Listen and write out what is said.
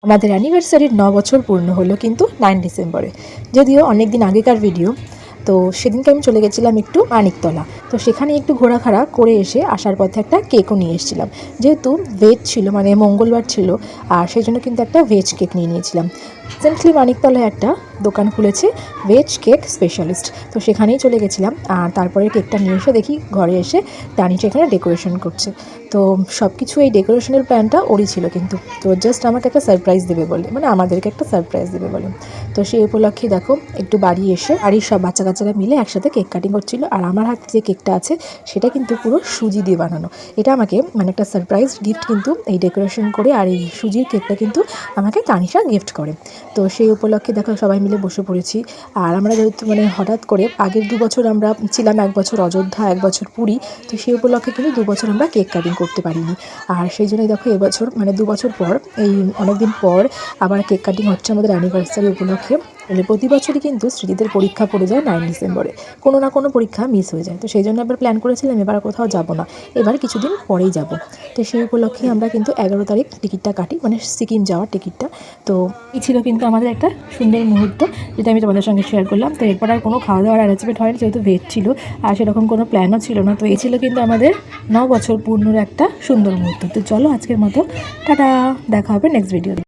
আমাদের অ্যানিভার্সারির 9 বছর পূর্ণ হলো কিন্তু 9 ডিসেম্বরে। যদিও অনেক দিন আগেকার ভিডিও। তো সেদিনকে আমি চলে গেছিলাম একটু মানিকতলা। তো সেখানে একটু ঘোরাঘাড়া করে এসে আসার পথে একটা কেকও নিয়ে এসেছিলাম। যেহেতু ভেজ ছিল, মানে মঙ্গলবার ছিল, আর সেই জন্য কিন্তু একটা ভেজ কেক নিয়ে নিয়েছিলাম। রিসেন্টলি মানিকতলায় একটা দোকান খুলেছে ভেজ কেক স্পেশালিস্ট, তো সেখানেই চলে গেছিলাম। আর তারপরে কেকটা নিয়ে এসে দেখি ঘরে এসে তানিশ এখানে ডেকোরেশন করছে। তো সব কিছু এই ডেকোরেশনের প্ল্যানটা ওরই ছিল কিন্তু। তো জাস্ট আমাকে একটা সারপ্রাইজ দেবে বলে, মানে আমাদেরকে একটা সারপ্রাইজ দেবে বলে। তো সেই উপলক্ষে দেখো একটু বাড়ি এসে বাড়ির সব বাচ্চা কাচ্চারা মিলে একসাথে কেক কাটিং করছিল। আর আমার হাতে যে কেকটা আছে সেটা কিন্তু পুরো সুজি দিয়ে বানানো। এটা আমাকে মানে একটা সারপ্রাইজ গিফট কিন্তু এই ডেকোরেশন করে, আর এই সুজির কেকটা কিন্তু আমাকে তানিশা গিফট করে। তো সেই উপলক্ষে দেখো সবাই মিলে বসে পড়েছি। আর আমরা যেহেতু মানে হঠাৎ করে আগের 2 বছর আমরা ছিলাম, 1 বছর অযোধ্যা, 1 বছর পুরী। তো সেই উপলক্ষে কিন্তু 2 বছর আমরা কেক কাটিং করতে পারিনি। আর সেই জন্যই দেখো এবছর মানে 2 বছর পর, এই অনেক দিন পর আবার কেক কাটিং হচ্ছে আমাদের অ্যানিভার্সারি উপলক্ষে। মানে প্রতি বছরই কিন্তু স্মৃতিদের পরীক্ষা পড়ে যায় 9 ডিসেম্বরে, কোনো না কোনো পরীক্ষা মিস হয়ে যায়। তো সেই জন্য এবার প্ল্যান করেছিলাম এবার কোথাও যাব না, এবার কিছুদিন পরেই যাব। তো সেই উপলক্ষে আমরা কিন্তু 11 তারিখ টিকিটটা কাটি, মানে সিকিম যাওয়ার টিকিটটা। তো এই ছিল কিন্তু আমাদের একটা সুন্দর মুহূর্ত, যেটা আমি তোমাদের সঙ্গে শেয়ার করলাম। তো এরপর আর কোনো খাওয়া দাওয়ার অ্যারেঞ্জমেন্ট হয়নি, যেহেতু ভেজ ছিল আর সেরকম কোনো প্ল্যানও ছিল না। তো এই ছিল কিন্তু আমাদের 9 বছর পূর্ণর একটা সুন্দর মুহূর্ত। তো চলো আজকের মতো টাটা, দেখা হবে নেক্সট ভিডিও।